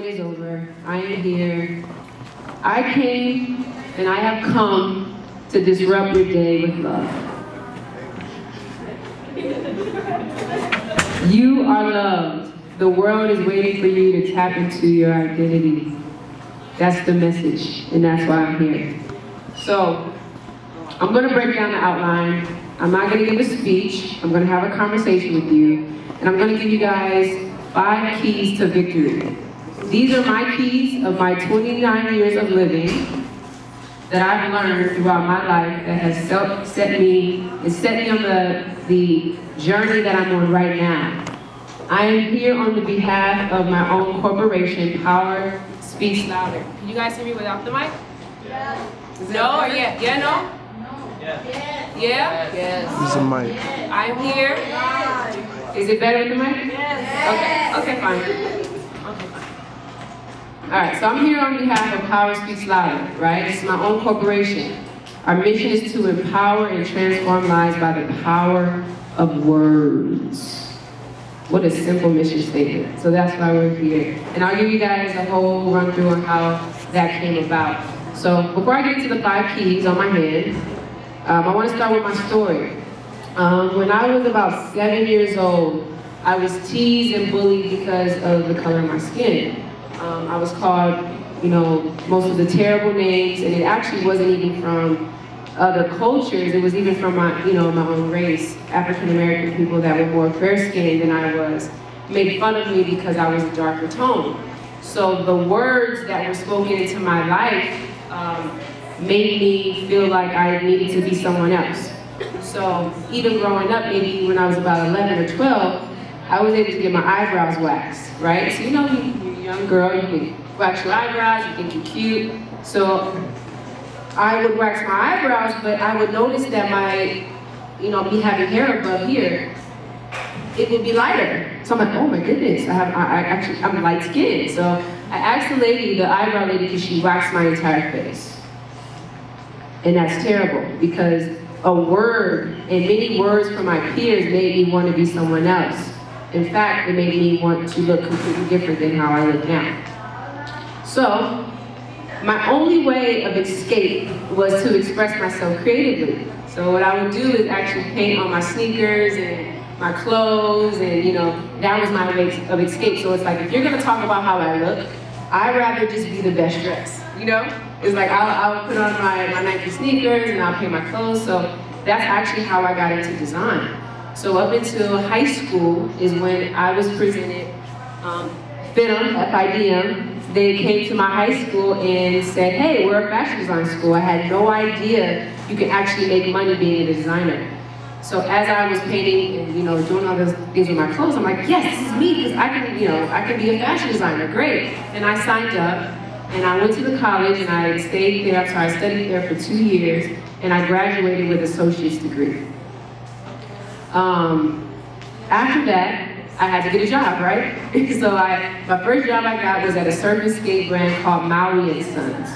wait is over. I am here. I came and I have come to disrupt your day with love. You are loved. The world is waiting for you to tap into your identity. That's the message, and that's why I'm here. So, I'm going to break down the outline. I'm not going to give a speech. I'm going to have a conversation with you, and I'm going to give you guys 5 keys to victory. These are my keys of my 29 years of living that I've learned throughout my life that has set me on the journey that I'm on right now. I am here on the behalf of my own corporation, Power Speaks Louder. Can you guys hear me without the mic? Yeah. No or yeah? Yeah, no? No. Yeah. Yeah? Yes. There's a mic. I'm here. Is it better with the mic? Yes. Okay, fine. Okay, fine. All right, so I'm here on behalf of Power Speaks Louder, right? It's my own corporation. Our mission is to empower and transform lives by the power of words. What a simple mission statement. So that's why we're here. And I'll give you guys a whole run through on how that came about. So before I get into the 5 keys on my hand, I want to start with my story. When I was about 7 years old, I was teased and bullied because of the color of my skin. I was called, most of the terrible names, and it actually wasn't even from other cultures. It was even from my own race. African American people that were more fair-skinned than I was made fun of me because I was a darker tone. So the words that were spoken into my life made me feel like I needed to be someone else. So even growing up, maybe when I was about 11 or 12, I was able to get my eyebrows waxed, right? So you're a young girl, you can wax your eyebrows, you think you're cute. So I would wax my eyebrows, but I would notice that my, me having hair above here, it would be lighter. So I'm like, oh my goodness, I'm light skinned. So I asked the eyebrow lady, could she wax my entire face? And that's terrible because a word and many words from my peers made me want to be someone else. In fact, it made me want to look completely different than how I look now. So my only way of escape was to express myself creatively. So what I would do is actually paint on my sneakers and my clothes, and that was my way of escape. So it's like, if you're gonna talk about how I look, I'd rather just be the best dressed, It's like, I'll put on my Nike sneakers and I'll paint my clothes. So that's actually how I got into design. So up until high school is when I was presented FIDM, F-I-D-M. They came to my high school and said, hey, we're a fashion design school. I had no idea you could actually make money being a designer. So as I was painting and doing all those things with my clothes, I'm like, yes, this is me, because I can be a fashion designer, great. And I signed up, and I went to the college, and I stayed there. So I studied there for 2 years, and I graduated with an associate's degree. After that, I had to get a job, right? So my first job I got was at a surf and skate brand called Maui & Sons.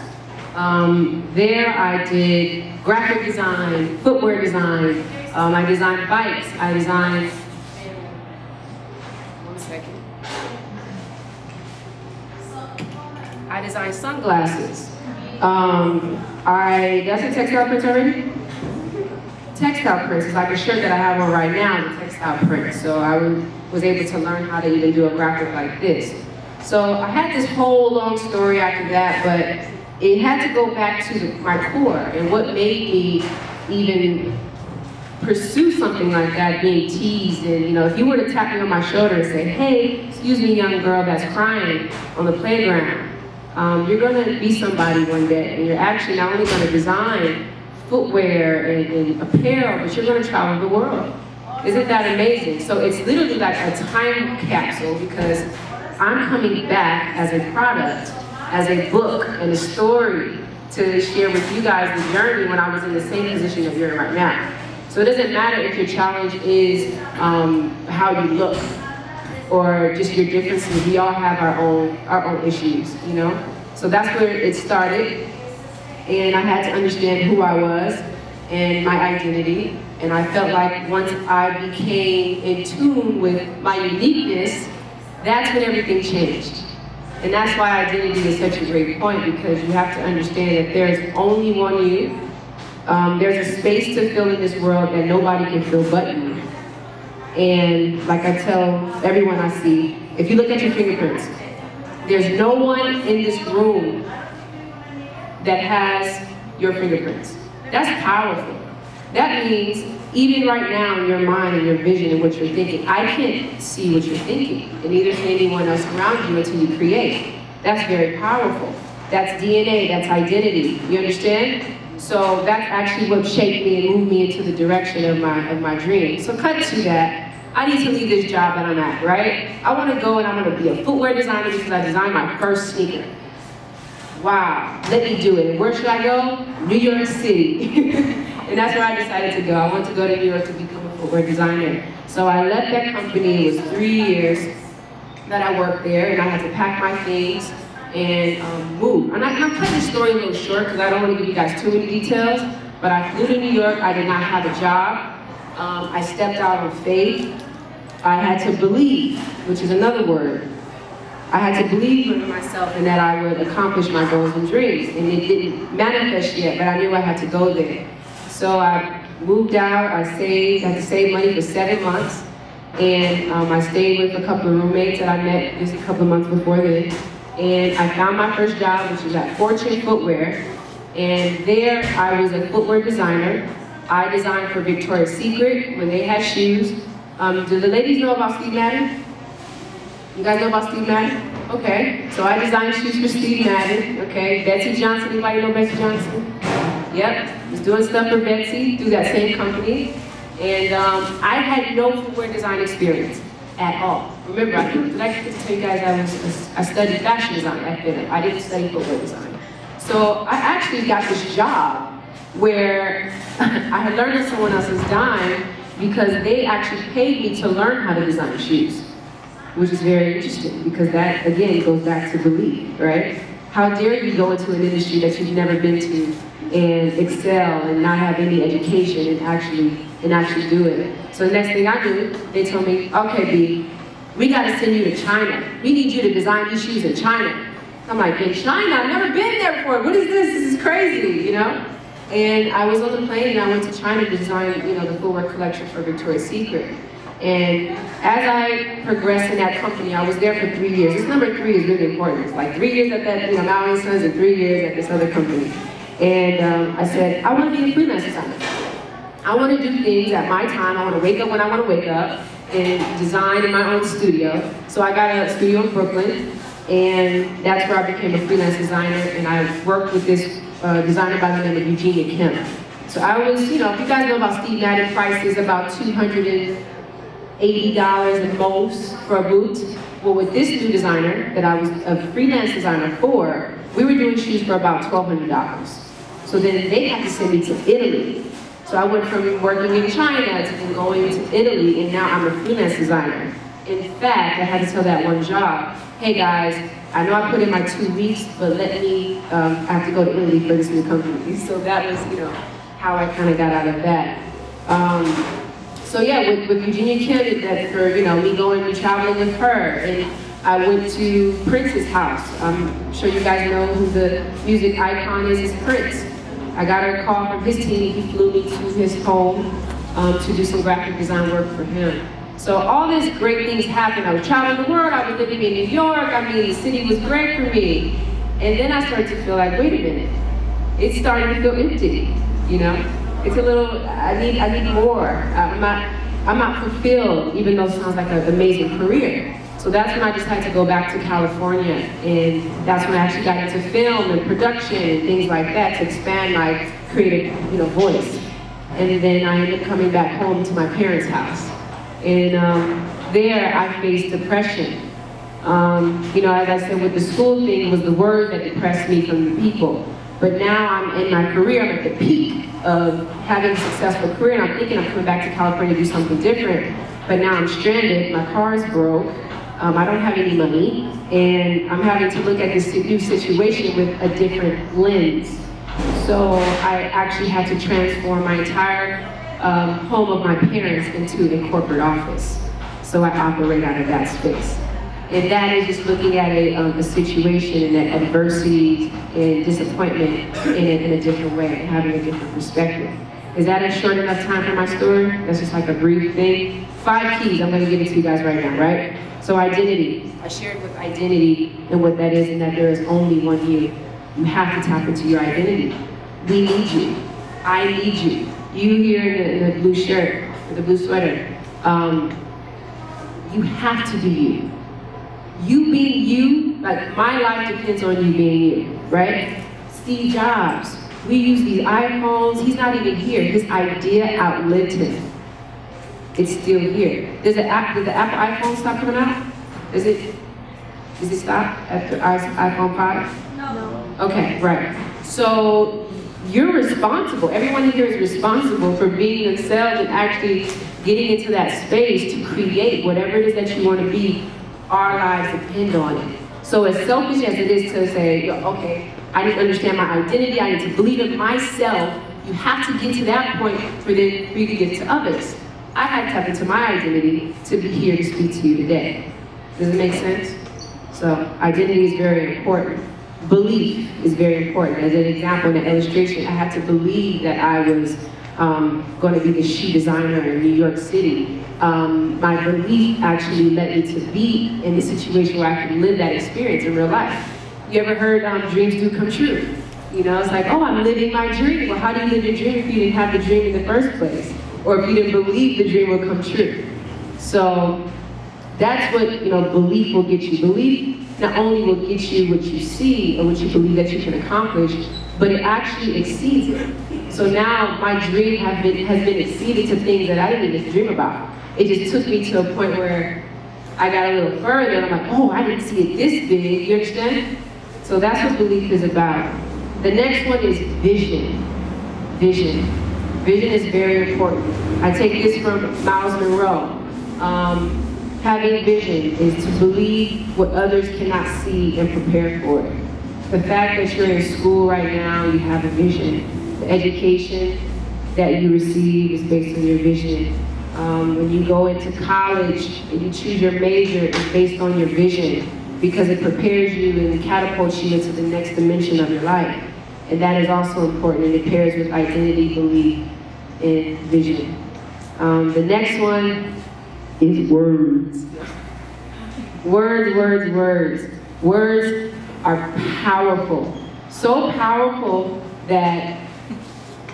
There I did graphic design, footwear design, I designed bikes, I designed, I designed sunglasses. That's a textile print already? Textile prints is like a shirt that I have on right now, the textile print. So I was able to learn how to even do a graphic like this. So I had this whole long story after that, but it had to go back to my core and what made me even pursue something like that, being teased. And if you were to tap me on my shoulder and say, hey, excuse me, young girl that's crying on the playground, you're gonna be somebody one day, and you're actually not only gonna design footwear and apparel, but you're gonna travel the world. Isn't that amazing? So it's literally like a time capsule, because I'm coming back as a product, as a book and a story to share with you guys the journey when I was in the same position that you're in right now. So it doesn't matter if your challenge is how you look or just your differences. We all have our own issues, So that's where it started. And I had to understand who I was and my identity. And I felt like once I became in tune with my uniqueness, that's when everything changed. And that's why identity is such a great point, because you have to understand that there's only one you. There's a space to fill in this world that nobody can fill but you. And like I tell everyone I see, if you look at your fingerprints, there's no one in this room that has your fingerprints. That's powerful. That means even right now in your mind and your vision and what you're thinking, I can't see what you're thinking, and neither can anyone else around you until you create. That's very powerful. That's DNA, that's identity, you understand? So that's actually what shaped me and moved me into the direction of my dream. So cut to that, I need to leave this job that I'm at, right? I want to go and I'm going to be a footwear designer because I designed my first sneaker. Wow, let me do it. Where should I go? New York City. And that's where I decided to go. I wanted to go to New York to become a footwear designer. So I left that company. It was 3 years that I worked there, and I had to pack my things and move. And I'm cutting the story a little short because I don't want to give you guys too many details, but I flew to New York. I did not have a job. I stepped out on faith. I had to believe, which is another word. I had to believe in myself and that I would accomplish my goals and dreams. And it didn't manifest yet, but I knew I had to go there. So I moved out, I had to save money for 7 months, and I stayed with a couple of roommates that I met just a couple of months before then. And I found my first job, which was at Fortune Footwear, and there I was a footwear designer. I designed for Victoria's Secret when they had shoes. Do the ladies know about Steve Madden? You guys know about Steve Madden? Okay, so I designed shoes for Steve Madden, okay? Betsy Johnson, anybody know Betsy Johnson? Yep, was doing stuff for Betsy through that same company. And I had no footwear design experience at all. Remember, did I get to tell you guys I studied fashion design at FINA. I didn't study footwear design. So I actually got this job where I had learned on someone else's dime because they actually paid me to learn how to design shoes, which is very interesting because that, again, goes back to belief, right? How dare you go into an industry that you've never been to and excel and not have any education and actually do it. So the next thing I do, they told me, okay, B, we gotta send you to China. We need you to design these shoes in China. I'm like, in China? I've never been there before. What is this? This is crazy, you know? And I was on the plane and I went to China to design, the footwear collection for Victoria's Secret. And as I progressed in that company, I was there for 3 years. This number 3 is really important. It's like 3 years at that, Maui Sons and 3 years at this other company. And I said, I want to be a freelance designer. I want to do things at my time. I want to wake up when I want to wake up and design in my own studio. So I got a studio in Brooklyn, and that's where I became a freelance designer, and I worked with this designer by the name of Eugenia Kim. So I was, if you guys know about Steve Madden, price is about $280 at most for a boot. Well, with this new designer that I was a freelance designer for, we were doing shoes for about $1,200. So then they had to send me to Italy. So I went from working in China to then going to Italy, and now I'm a freelance designer. In fact, I had to tell that one job, hey guys, I know I put in my 2 weeks, but let me, I have to go to Italy for this new company. So that was, how I kind of got out of that. So yeah, with Eugenia Kim, that for, me traveling with her, and I went to Prince's house. I'm sure you guys know who the music icon is Prince. I got a call from his team. He flew me to his home to do some graphic design work for him. So all these great things happened. I was traveling the world. I was living in New York. I mean, the city was great for me. And then I started to feel like, wait a minute. It's starting to feel empty, It's a little, I need more. I'm not fulfilled, even though it sounds like an amazing career. So that's when I decided to go back to California, and that's when I actually got into film and production and things like that to expand my creative, voice. And then I ended up coming back home to my parents' house. And there I faced depression. As I said, with the school thing was the word that depressed me from the people. But now I'm in my career, I'm at the peak of having a successful career, and I'm thinking I'm coming back to California to do something different. But now I'm stranded, my car is broke, I don't have any money, and I'm having to look at this new situation with a different lens. So I actually had to transform my entire home of my parents into a corporate office. So I operate out of that space. And that is just looking at a situation and that adversity and disappointment in a different way, and having a different perspective. Is that a short enough time for my story? That's just like a brief thing. 5 keys, I'm gonna give it to you guys right now, right? So identity, I shared with identity and what that is, and that there is only one you. You have to tap into your identity. We need you, I need you. You here in the blue shirt, with the blue sweater, you have to be you. You being you, like my life depends on you being you, right? Steve Jobs, we use these iPhones, he's not even here. His idea outlived him. It's still here. Did the Apple iPhone stop coming out? Does it stop after iPhone 5? No. Okay, right. So you're responsible, everyone here is responsible for being themselves and actually getting into that space to create whatever it is that you want to be. Our lives depend on it. So as selfish as it is to say, okay, I need to understand my identity, I need to believe in myself, you have to get to that point for you to get to others. I had to tap into my identity to be here to speak to you today. Does it make sense? So identity is very important. Belief is very important. As an example, in an illustration, I had to believe that I was going to be the shoe designer in New York City. My belief actually led me to be in the situation where I could live that experience in real life. You ever heard dreams do come true? You know, it's like, oh, I'm living my dream. Well, how do you live your dream if you didn't have the dream in the first place? Or if you didn't believe the dream would come true? So that's what, belief will get you. Belief not only will get you what you see or what you believe that you can accomplish, but it actually exceeds it. So now my dream has been exceeded to things that I didn't even dream about. It just took me to a point where I got a little further and I'm like, oh, I didn't see it this big, you understand? So that's what belief is about. The next one is vision. Vision. Vision is very important. I take this from Miles Monroe. Having vision is to believe what others cannot see and prepare for it. The fact that you're in school right now, you have a vision. The education that you receive is based on your vision. When you go into college and you choose your major, it's based on your vision because it prepares you and catapults you into the next dimension of your life. And that is also important, and it pairs with identity, belief, and vision. The next one is words. Words, words, words. Words are powerful. So powerful that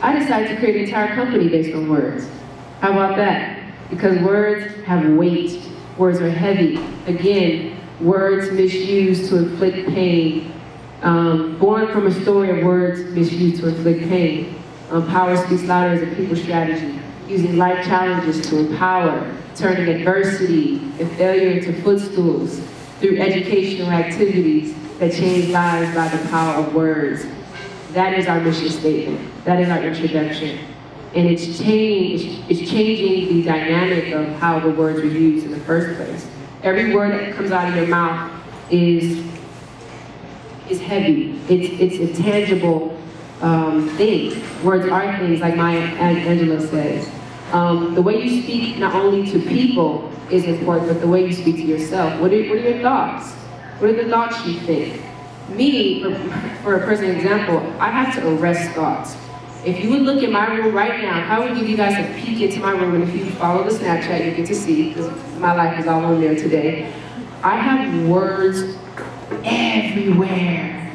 I decided to create an entire company based on words. How about that? Because words have weight. Words are heavy. Again, words misused to inflict pain. Born from a story of words misused to inflict pain. Power speaks louder as a people strategy. Using life challenges to empower. Turning adversity and failure into footstools through educational activities that change lives by the power of words. That is our mission statement. That is our introduction. And it's changing the dynamic of how the words were used in the first place. Every word that comes out of your mouth is heavy. It's a tangible thing. Words are things, like Maya Angelou says. The way you speak not only to people is important, but the way you speak to yourself. What are your thoughts? What are the thoughts you think? Me, for a personal example, I have to arrest thoughts. If you would look at my room right now, I would give you guys a peek into my room, and if you follow the Snapchat, you get to see, because my life is all on there today. I have words everywhere.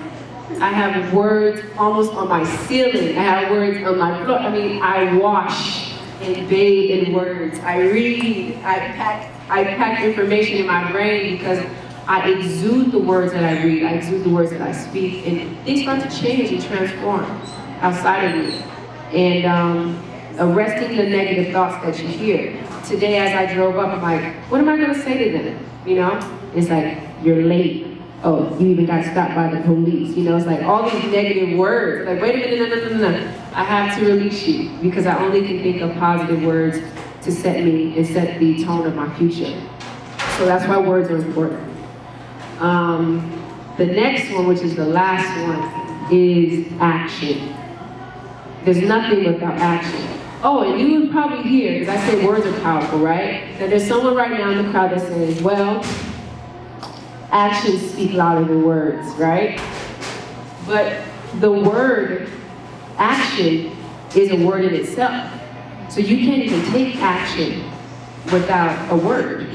I have words almost on my ceiling. I have words on my floor. I mean, I wash and bathe in words. I read, I pack information in my brain because I exude the words that I read, I exude the words that I speak, and things start to change and transform outside of me. And arresting the negative thoughts that you hear. Today as I drove up, I'm like, what am I gonna say to them? You know? It's like, you're late. Oh, you even got stopped by the police. You know, it's like all these negative words. Like, wait a minute, no. I have to release you because I only can think of positive words to set me and set the tone of my future. So that's why words are important. The next one, which is the last one, is action. There's nothing without action. Oh, and you would probably hear, because I say words are powerful, right? That there's someone right now in the crowd that says, well, actions speak louder than words, right? But the word action is a word in itself. So you can't even take action without a word.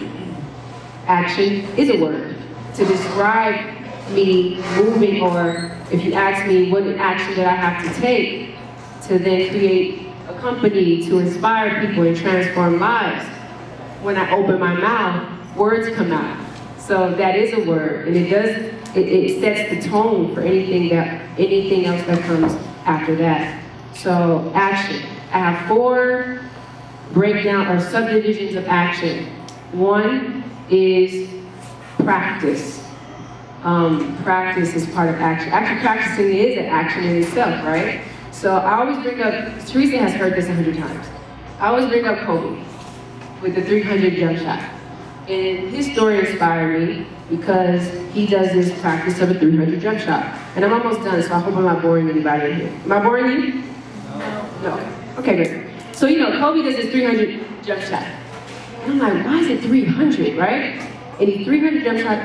Action is a word. To describe me moving, or if you ask me what action that I have to take to then create a company to inspire people and transform lives, when I open my mouth, words come out. So that is a word, and it sets the tone for anything else that comes after that. So action. I have 4 breakdown or subdivisions of action. One is practice. Practice is part of action. Actually, practicing is an action in itself, right? So I always bring up, Theresa has heard this 100 times. I always bring up Kobe with the 300 jump shot. And his story inspired me because he does this practice of a 300 jump shot. And I'm almost done, so I hope I'm not boring anybody in here. Am I boring you? No. Okay, good. So you know, Kobe does this 300 jump shot. And I'm like, why is it 300, right? And he 300 jump shot,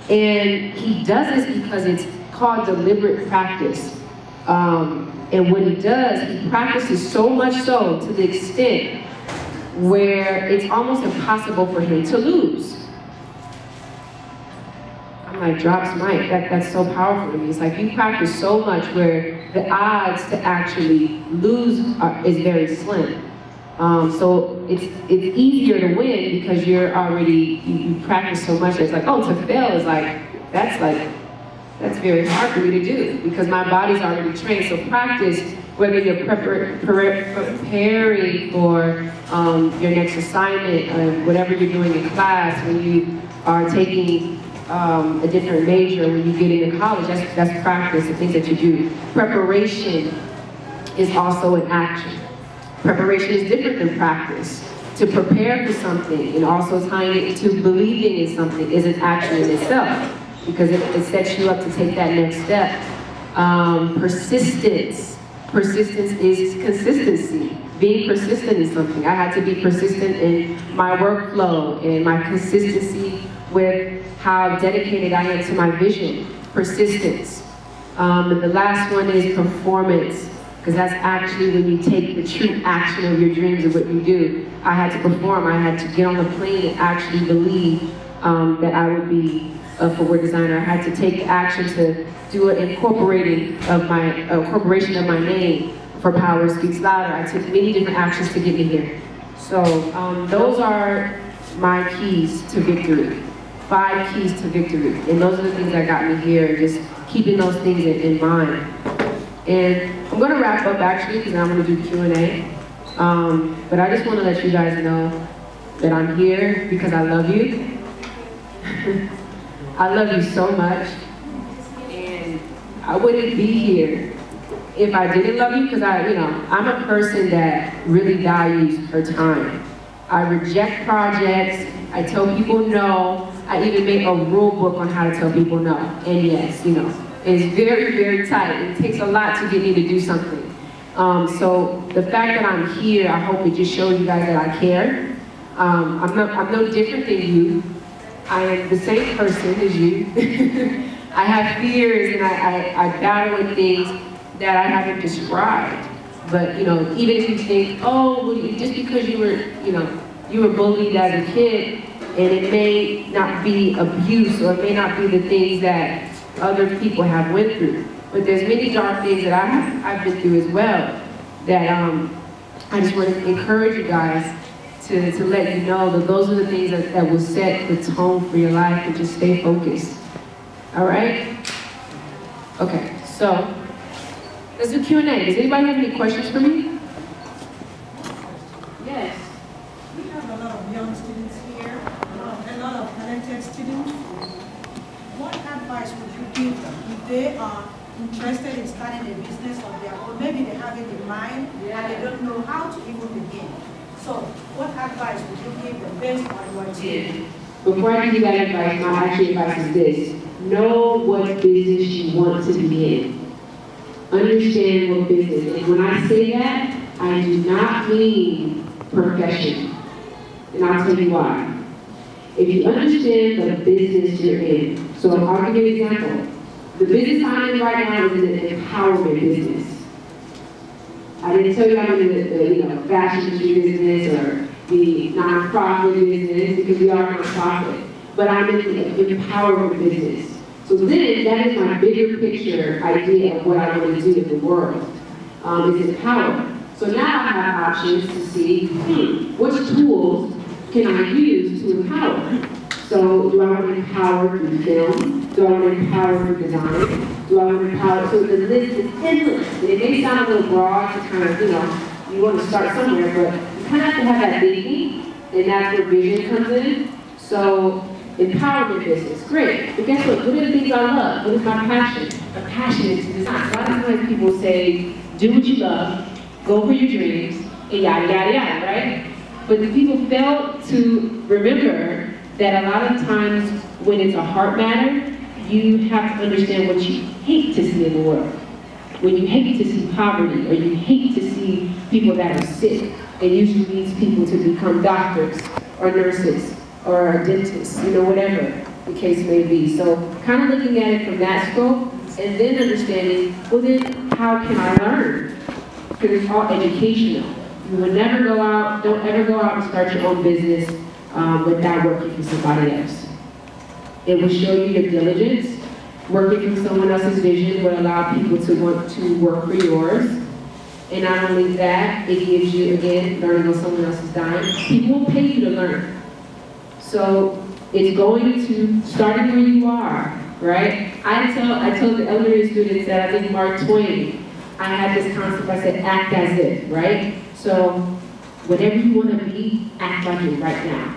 and he does this because it's called deliberate practice. And what he does, he practices so much so to the extent where it's almost impossible for him to lose. I'm like, drops mic, that's so powerful to me. It's like you practice so much where the odds to actually lose is very slim. So it's easier to win because you're already, you practice so much. It's like, oh, to fail is that's very hard for me to do because my body's already trained. So practice, whether you're preparing for your next assignment, whatever you're doing in class, when you are taking a different major, when you get into college, that's practice, the things that you do. Preparation is also an action. Preparation is different than practice. To prepare for something and also tying it to believing in something is an action in itself because it sets you up to take that next step. Persistence. Persistence is consistency. Being persistent is something. I had to be persistent in my workflow and my consistency with how dedicated I am to my vision. Persistence. And the last one is performance. Because that's actually when you take the true action of your dreams of what you do. I had to perform. I had to get on the plane and actually believe that I would be a footwear designer. I had to take the action to do an incorporation of my name for Power Speaks Louder. I took many different actions to get me here. So those are my keys to victory. 5 keys to victory. And those are the things that got me here, just keeping those things in mind. And I'm going to wrap up actually because I'm going to do Q&A. But I just want to let you guys know that I'm here because I love you. I love you so much. And I wouldn't be here if I didn't love you because I'm a person that really values her time. I reject projects. I tell people no. I even make a rule book on how to tell people no. And yes, it's very, very tight. It takes a lot to get me to do something. So the fact that I'm here, I hope it just shows you guys that I care. I'm no different than you. I am the same person as you. I have fears and I battle with things that I haven't described. But even if you think, oh, well, just because you were bullied as a kid, and it may not be abuse or it may not be the things that other people have went through. But there's many dark things that I've been through as well that I just want to encourage you guys to let you know that those are the things that will set the tone for your life and just stay focused. All right? Okay, so let's do Q&A. Does anybody have any questions for me? Yes. We have a lot of young students here, a lot of talented students. What advice would you give them if they are interested in starting a business of their own? Maybe they have it in mind and they don't know how to even begin. So, what advice would you give them based on what you do? Before I give you that advice, my actual advice is this. Know what business you want to be in. Understand what business. And when I say that, I do not mean profession. And I'll tell you why. If you understand the business you're in, So I'll give you an example. The business I'm in right now is an empowerment business. I didn't tell you I'm in the fashion industry business or the non-profit business, because we are non-profit. But I'm in the empowerment business. So then, that is my bigger picture idea of what I want to do in the world, is empower. So now I have options to see, which tools can I use to empower? So do I want to empower through film? Do I want to empower through design? Do I want to empower? So the list is endless. And it may sound a little broad to kind of, you want to start somewhere, but you kind of have to have that thinking, and that's where vision comes in. So empowerment business, great. But guess what? What are the things I love? What is my passion? My passion is to design. A lot of times people say, do what you love, go for your dreams, and yada, yada, yada, right? But the people fail to remember that a lot of times when it's a heart matter, you have to understand what you hate to see in the world. When you hate to see poverty, or you hate to see people that are sick, it usually leads people to become doctors, or nurses, or dentists, whatever the case may be. So kind of looking at it from that scope, and then understanding, well then, how can I learn? Because it's all educational. You will never go out, don't ever go out and start your own business without working for somebody else. It will show you your diligence. Working from someone else's vision will allow people to want to work for yours. And not only that, it gives you, again, learning on someone else's dime. People will pay you to learn. So it's going to, starting where you are, right? I told the elementary students that I think Mark Twain, I had this concept, I said, act as if, right? So whatever you want to be, act like it right now.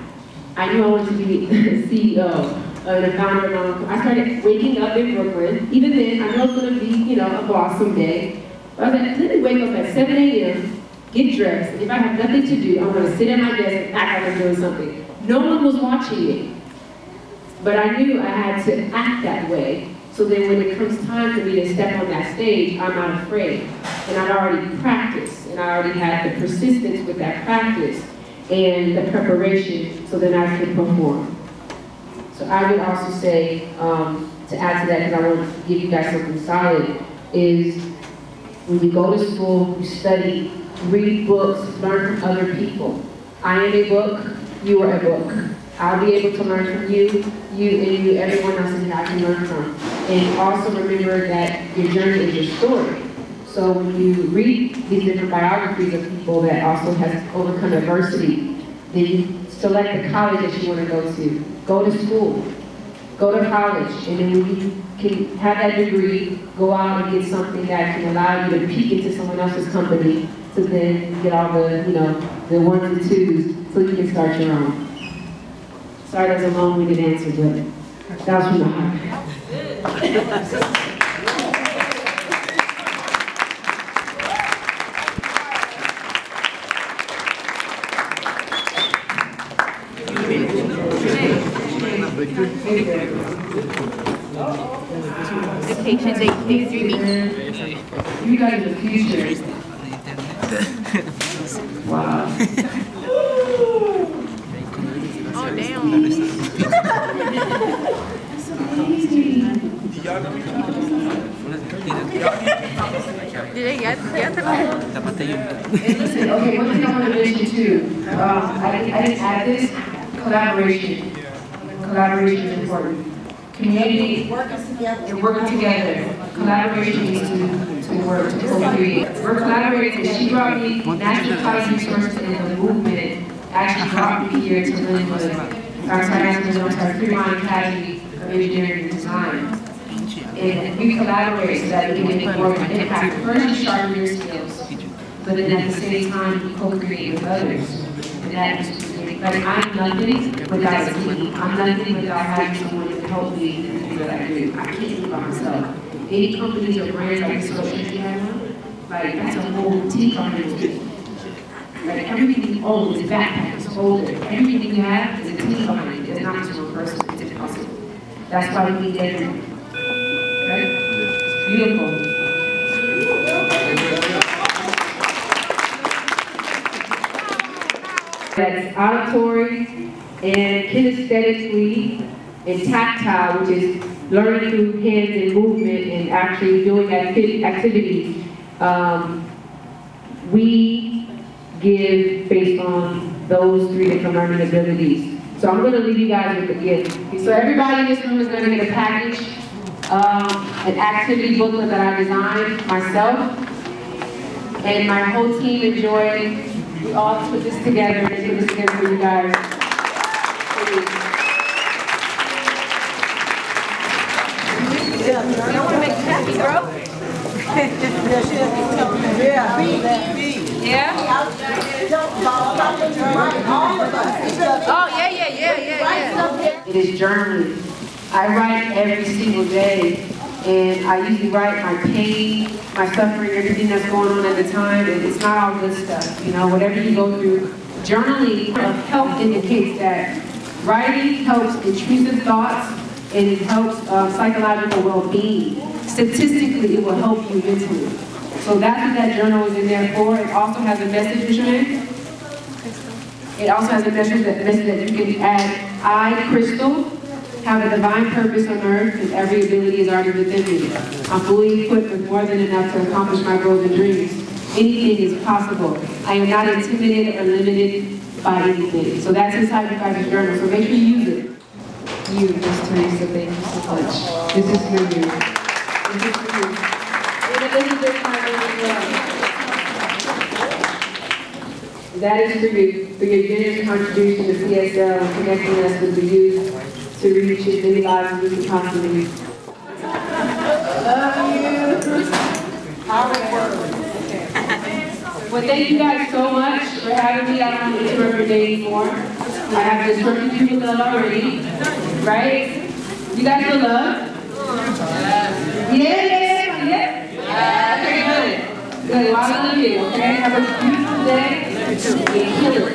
I knew I wanted to be the CEO and the founder of I started waking up in Brooklyn. Even then, I knew I was going to be, a boss someday. But I was like, let me wake up at 7 a.m., get dressed, and if I have nothing to do, I'm going to sit at my desk and act like I'm doing something. No one was watching me. But I knew I had to act that way. So then when it comes time for me to step on that stage, I'm not afraid. And I'd already practiced, and I already had the persistence with that practice and the preparation so then I could perform. So I would also say, to add to that, because I want to give you guys something solid, is when you go to school, you study, read books, learn from other people. I am a book, you are a book. I'll be able to learn from you, everyone else in here I can learn from. And also remember that your journey is your story. So when you read these different biographies of people that also have overcome adversity, then you select the college that you want to go to. Go to school, go to college, and then when you can have that degree, go out and get something that can allow you to peek into someone else's company, so then you get all the, the ones and twos, so you can start your own. Sorry, that's a long-winded answer, but that was from the heart. The patient they dreaming. You guys are the future. Wow. Oh damn. That's amazing. Did they get And listen, okay, one thing I want to mention too, I didn't add this, collaboration. Collaboration is important. Community and working together. Collaboration is to work, to co-create. We're collaborating. She brought me National College Resources and the movement actually brought me here to learn with our Fremont Academy of Engineering and Design. And we collaborate so that we can make more of an impact. First, you sharpen your skills, but then at the same time, you co-create with others. And that is like, I'm nothing without a team. I'm nothing without having someone to help me in the things that I do. I can't do it by myself. Any companies or brands like social media, like that's a whole team company. Like everything you own is backpack, it's folder. Everything you have is a team behind it. It's not just one person, it's impossible. That's why we need everything. Right? It's beautiful. That's auditory and kinesthetically and tactile, which is learning through hands and movement and actually doing activities. We give based on those 3 different learning abilities. So I'm going to leave you guys with a gift. So everybody in this room is going to get a package, an activity booklet that I designed myself, and my whole team enjoyed. We all put this together and put this together for you guys. You don't want to make it happy, bro? Yeah? Oh, yeah. It is journaling. I write every single day, and I usually write my pain, my suffering, everything that's going on at the time, and it's not all good stuff, you know, whatever you go through. Journaling of health indicates that writing helps intrusive thoughts, and it helps psychological well-being. Statistically, it will help you mentally. So that's what that journal is in there for. It also has a message, what's your name? It also has a message that you can add, I, Crystal, have a divine purpose on earth, and every ability is already within me. I'm fully equipped with more than enough to accomplish my goals and dreams. Anything is possible. I am not intimidated or limited by anything. So that's inside you guys' journal, so make sure you use it. You, Miss Theresa, thank you so much. This is for you. This is for you. This is this time as well. That is for you, for your generous contribution to CSL and connecting us with the youth to reach as many lives as we can possibly reach. Love you. Well, thank you guys so much for having me. I don't want to interrupt your day anymore. I have to instructed you with love already, right? You guys feel love? Yeah. Okay, good. Good. Well, I love you. Okay. Have a beautiful day. And kill it.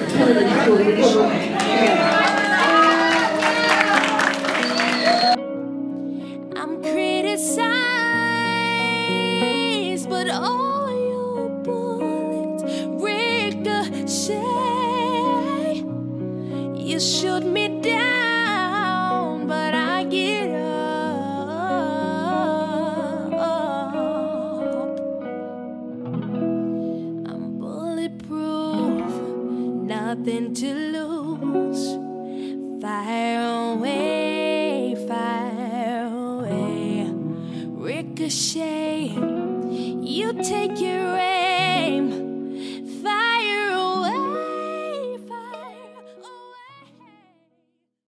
I'm criticized, but all your bullets ricochet. You shoot me down, but I get up. I'm bulletproof, nothing to lose. Fire away, ricochet. You take your